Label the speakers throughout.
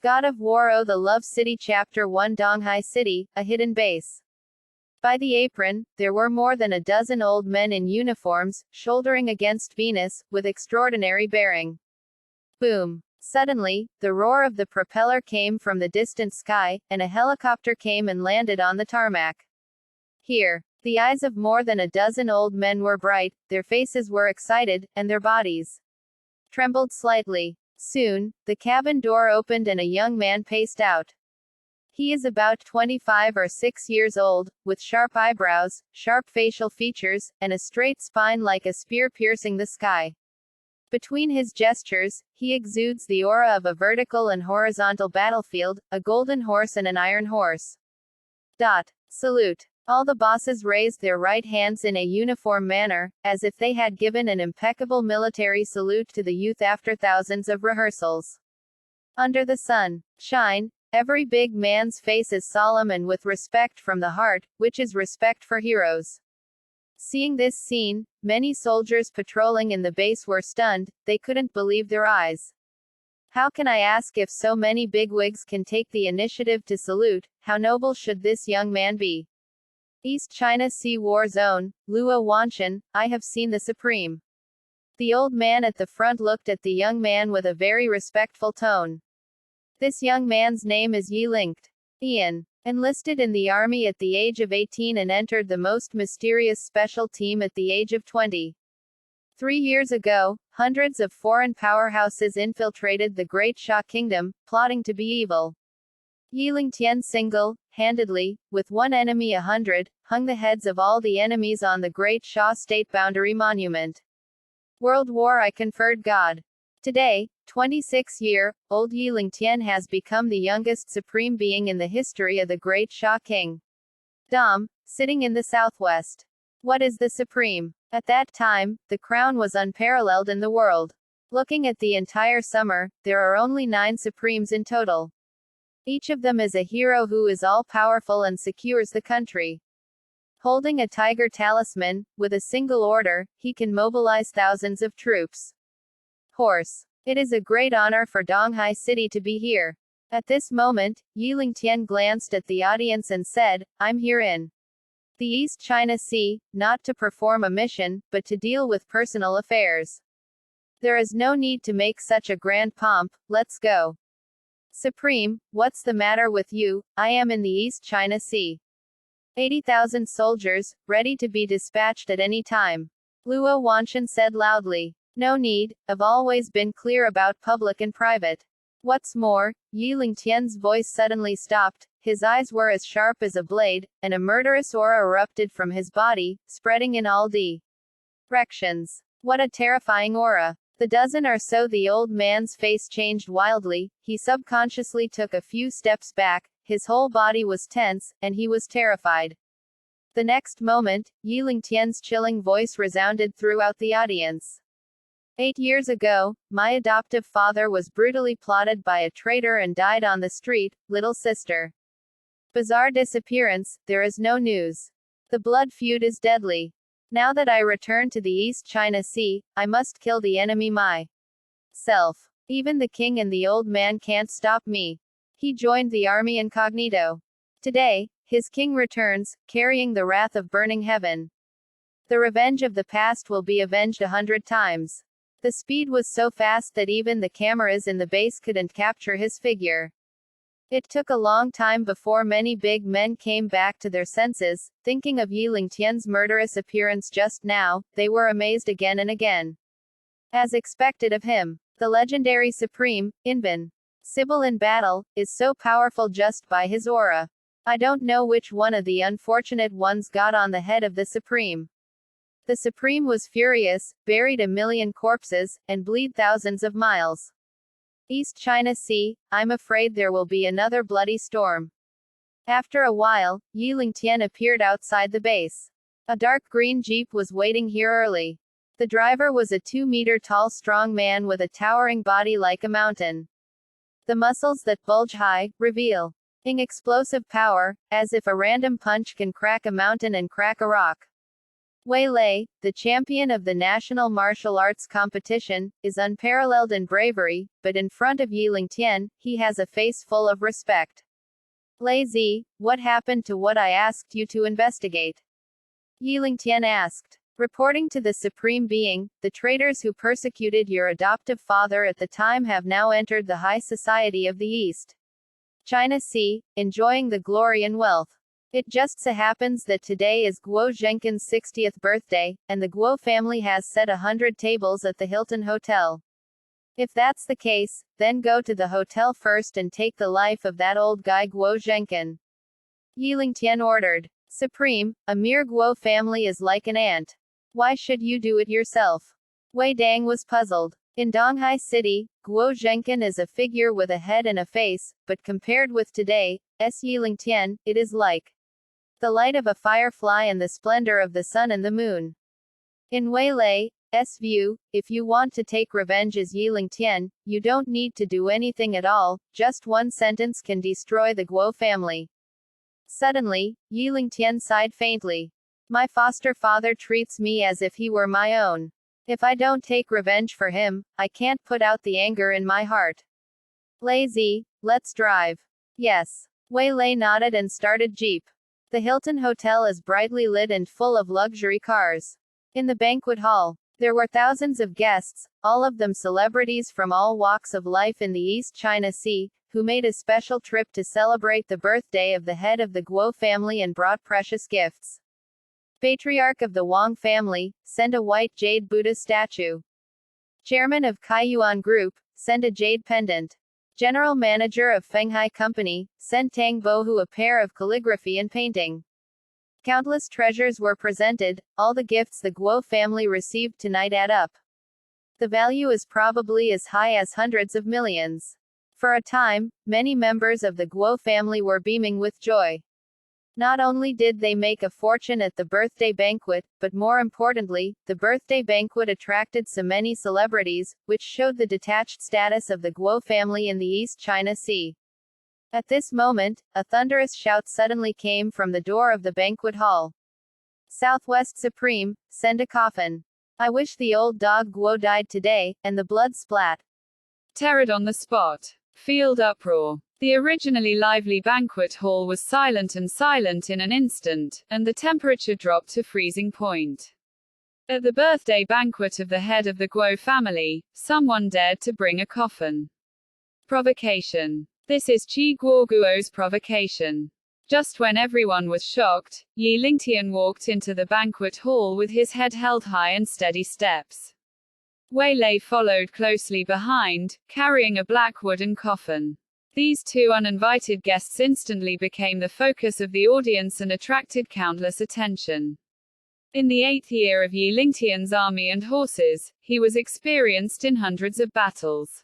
Speaker 1: God of War. Oh, the Love City. Chapter 1. Donghai City, a hidden base. By the apron, there were more than a dozen old men in uniforms, shouldering against Venus, with extraordinary bearing. Boom. Suddenly, the roar of the propeller came from the distant sky, and a helicopter came and landed on the tarmac. Here, the eyes of more than a dozen old men were bright, their faces were excited, and their bodies trembled slightly. Soon, the cabin door opened and a young man paced out. He is about 25 or 6 years old, with sharp eyebrows, sharp facial features, and a straight spine like a spear piercing the sky. Between his gestures, he exudes the aura of a vertical and horizontal battlefield, a golden horse and an iron horse. Salute. All the bosses raised their right hands in a uniform manner, as if they had given an impeccable military salute to the youth after thousands of rehearsals. Under the sun shine, every big man's face is solemn and with respect from the heart, which is respect for heroes. Seeing this scene, many soldiers patrolling in the base were stunned, they couldn't believe their eyes. How can I ask if so many bigwigs can take the initiative to salute? How noble should this young man be? East China Sea War Zone, Luo Wanshan, I have seen the Supreme. The old man at the front looked at the young man with a very respectful tone. This young man's name is Yi Linkt. Ian. Enlisted in the army at the age of 18 and entered the most mysterious special team at the age of 20. 3 years ago, hundreds of foreign powerhouses infiltrated the Great Sha Kingdom, plotting to be evil. Yi Lingtian single-handedly, with one enemy 100, hung the heads of all the enemies on the Great Sha State Boundary Monument. World War I conferred God. Today, 26-year-old Yi Lingtian has become the youngest supreme being in the history of the Great Sha King. Dom, sitting in the southwest. What is the supreme? At that time, the crown was unparalleled in the world. Looking at the entire summer, there are only 9 supremes in total. Each of them is a hero who is all-powerful and secures the country. Holding a tiger talisman, with a single order, he can mobilize thousands of troops. Horse. It is a great honor for Donghai City to be here. At this moment, Yi Lingtian glanced at the audience and said, I'm here in the East China Sea, not to perform a mission, but to deal with personal affairs. There is no need to make such a grand pomp, let's go. Supreme, what's the matter with you? I am in the East China Sea. 80,000 soldiers, ready to be dispatched at any time. Luo Wanshan said loudly. No need, I've always been clear about public and private. What's more, Yi Lingtian's voice suddenly stopped, his eyes were as sharp as a blade, and a murderous aura erupted from his body, spreading in all directions. What a terrifying aura. The dozen or so the old man's face changed wildly, he subconsciously took a few steps back, his whole body was tense, and he was terrified. The next moment, Yi Lingtian's chilling voice resounded throughout the audience. 8 years ago, my adoptive father was brutally plotted by a traitor and died on the street, little sister. Bizarre disappearance, there is no news. The blood feud is deadly. Now that I return to the East China Sea, I must kill the enemy myself. Even the king and the old man can't stop me. He joined the army incognito. Today, his king returns, carrying the wrath of burning heaven. The revenge of the past will be avenged 100 times. The speed was so fast that even the cameras in the base couldn't capture his figure. It took a long time before many big men came back to their senses, thinking of Yi Lingtian's murderous appearance just now, they were amazed again and again. As expected of him, the legendary Supreme, Invincible in battle, is so powerful just by his aura. I don't know which one of the unfortunate ones got on the head of the Supreme. The Supreme was furious, buried 1 million corpses, and bleed thousands of miles. East China Sea, I'm afraid there will be another bloody storm. After a while, Yi Lingtian appeared outside the base. A dark green jeep was waiting here early. The driver was a 2-meter-tall strong man with a towering body like a mountain. The muscles that bulge high, revealing explosive power, as if a random punch can crack a mountain and crack a rock. Wei Lei, the champion of the national martial arts competition, is unparalleled in bravery, but in front of Yi Lingtian, he has a face full of respect. Lei Zi, what happened to what I asked you to investigate? Yi Lingtian asked. Reporting to the Supreme Being, the traitors who persecuted your adoptive father at the time have now entered the high society of the East China Sea, enjoying the glory and wealth. It just so happens that today is Guo Zhenkin's 60th birthday, and the Guo family has set 100 tables at the Hilton Hotel. If that's the case, then go to the hotel first and take the life of that old guy Guo Zhenkin. Yi Lingtian ordered. Supreme, a mere Guo family is like an ant. Why should you do it yourself? Wei Dang was puzzled. In Donghai City, Guo Zhenkin is a figure with a head and a face, but compared with today's Yi Lingtian, it is like the light of a firefly and the splendor of the sun and the moon. In Wei Lei's view, if you want to take revenge as Yi Lingtian, you don't need to do anything at all, just one sentence can destroy the Guo family. Suddenly, Yi Lingtian sighed faintly. My foster father treats me as if he were my own. If I don't take revenge for him, I can't put out the anger in my heart. Lei Zi, let's drive. Yes. Wei Lei nodded and started Jeep. The Hilton Hotel is brightly lit and full of luxury cars. In the banquet hall, there were thousands of guests, all of them celebrities from all walks of life in the East China Sea, who made a special trip to celebrate the birthday of the head of the Guo family and brought precious gifts. Patriarch of the Wang family, send a white jade Buddha statue. Chairman of Kaiyuan Group, send a jade pendant. General Manager of Fenghai Company, sent Tang Bohu a pair of calligraphy and painting. Countless treasures were presented, all the gifts the Guo family received tonight add up. The value is probably as high as hundreds of millions. For a time, many members of the Guo family were beaming with joy. Not only did they make a fortune at the birthday banquet, but more importantly, the birthday banquet attracted so many celebrities, which showed the detached status of the Guo family in the East China Sea. At this moment, a thunderous shout suddenly came from the door of the banquet hall. Southwest Supreme, send a coffin. I wish the old dog Guo died today, and the blood splat.
Speaker 2: Terrored on the spot. Field uproar. The originally lively banquet hall was silent in an instant, and the temperature dropped to freezing point. At the birthday banquet of the head of the Guo family, someone dared to bring a coffin. Provocation. This is Qi Guoguo's provocation. Just when everyone was shocked, Yi Lingtian walked into the banquet hall with his head held high and steady steps. Wei Lei followed closely behind, carrying a black wooden coffin. These two uninvited guests instantly became the focus of the audience and attracted countless attention. In the 8th year of Yi Lingtian's army and horses, he was experienced in hundreds of battles.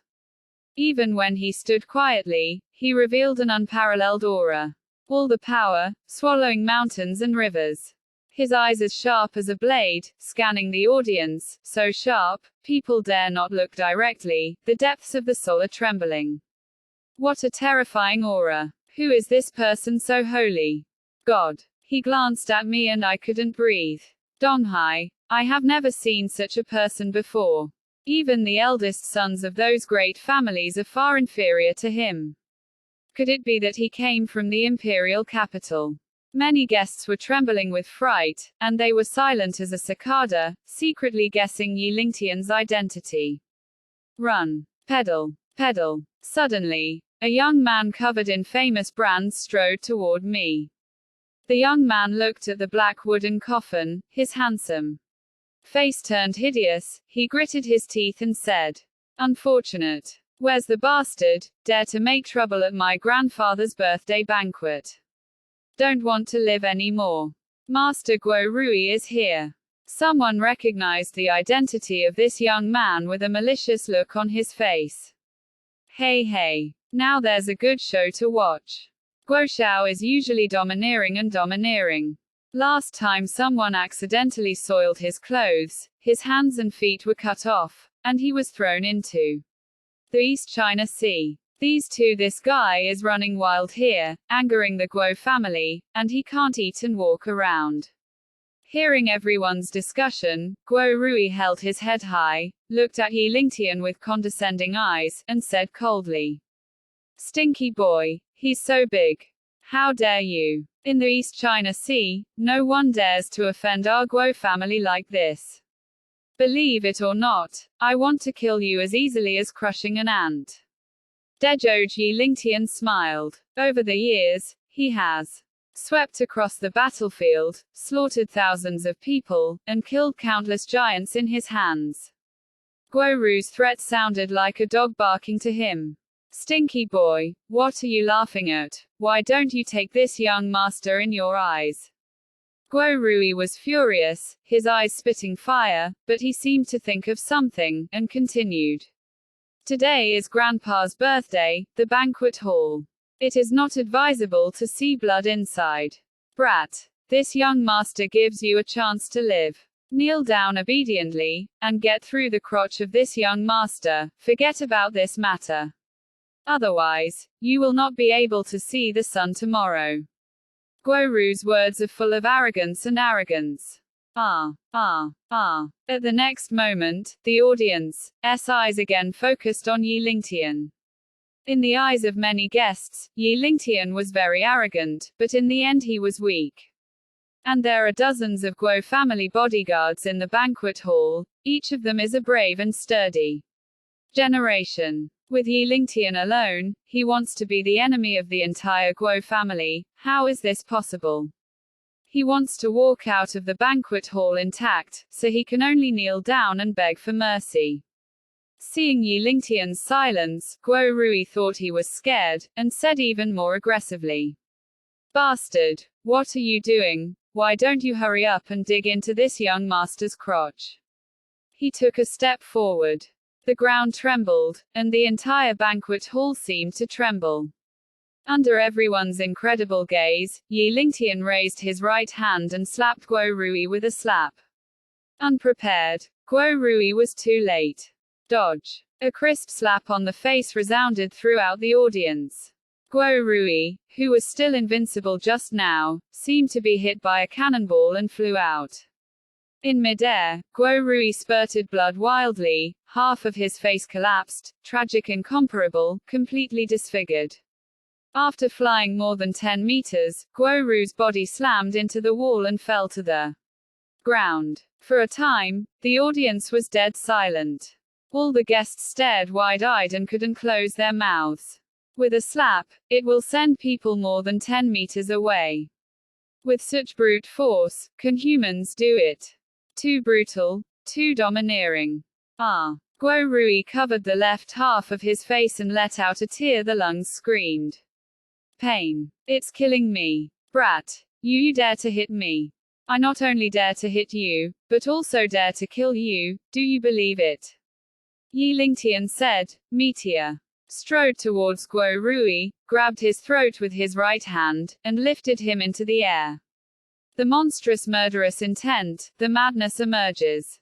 Speaker 2: Even when he stood quietly, he revealed an unparalleled aura. All the power, swallowing mountains and rivers. His eyes as sharp as a blade, scanning the audience, so sharp, people dare not look directly, the depths of the soul are trembling. What a terrifying aura. Who is this person so holy? God. He glanced at me and I couldn't breathe. Donghai, I have never seen such a person before. Even the eldest sons of those great families are far inferior to him. Could it be that he came from the imperial capital? Many guests were trembling with fright, and they were silent as a cicada, secretly guessing Yi Lingtian's identity. Run. Pedal. Pedal. Suddenly, a young man covered in famous brands strode toward me. The young man looked at the black wooden coffin, his handsome face turned hideous, he gritted his teeth and said, "Unfortunate. Where's the bastard, dare to make trouble at my grandfather's birthday banquet? Don't want to live anymore. Master Guo Rui is here." Someone recognized the identity of this young man with a malicious look on his face. Hey, now there's a good show to watch. Guo Xiao is usually domineering. Last time someone accidentally soiled his clothes, his hands and feet were cut off, and he was thrown into the East China Sea. This guy is running wild here, angering the Guo family, and he can't eat and walk around. Hearing everyone's discussion, Guo Rui held his head high, looked at Yi Lingtian with condescending eyes, and said coldly, "Stinky boy, he's so big. How dare you? In the East China Sea, no one dares to offend our Guo family like this. Believe it or not, I want to kill you as easily as crushing an ant." Dezhou Yi Lingtian smiled. Over the years, he has swept across the battlefield, slaughtered thousands of people, and killed countless giants in his hands. Guo Ru's threat sounded like a dog barking to him. "Stinky boy, what are you laughing at? Why don't you take this young master in your eyes?" Guo Rui was furious, his eyes spitting fire, but he seemed to think of something, and continued. "Today is Grandpa's birthday, the banquet hall. It is not advisable to see blood inside. Brat. This young master gives you a chance to live. Kneel down obediently, and get through the crotch of this young master. Forget about this matter. Otherwise, you will not be able to see the sun tomorrow." Guo Ru's words are full of arrogance and arrogance. At the next moment, the audience's eyes again focused on Yi Lingtian. In the eyes of many guests, Yi Lingtian was very arrogant, but in the end he was weak. And there are dozens of Guo family bodyguards in the banquet hall, each of them is a brave and sturdy generation. With Yi Lingtian alone, he wants to be the enemy of the entire Guo family. How is this possible? He wants to walk out of the banquet hall intact, so he can only kneel down and beg for mercy. Seeing Yi Lingtian's silence, Guo Rui thought he was scared, and said even more aggressively, "Bastard! What are you doing? Why don't you hurry up and dig into this young master's crotch?" He took a step forward. The ground trembled, and the entire banquet hall seemed to tremble. Under everyone's incredible gaze, Yi Lingtian raised his right hand and slapped Guo Rui with a slap. Unprepared, Guo Rui was too late. Dodge. A crisp slap on the face resounded throughout the audience. Guo Rui, who was still invincible just now, seemed to be hit by a cannonball and flew out. In midair, Guo Rui spurted blood wildly, half of his face collapsed, tragic incomparable, completely disfigured. After flying more than 10 meters, Guo Ru's body slammed into the wall and fell to the ground. For a time, the audience was dead silent. All the guests stared wide-eyed and couldn't close their mouths. With a slap, it will send people more than 10 meters away. With such brute force, can humans do it? Too brutal, too domineering. Guo Rui covered the left half of his face and let out a tear. The lungs screamed. "Pain. It's killing me. Brat. You dare to hit me. I not only dare to hit you, but also dare to kill you. Do you believe it?" Yi Lingtian said. Meteor strode towards Guo Rui, grabbed his throat with his right hand, and lifted him into the air. The monstrous murderous intent, the madness emerges.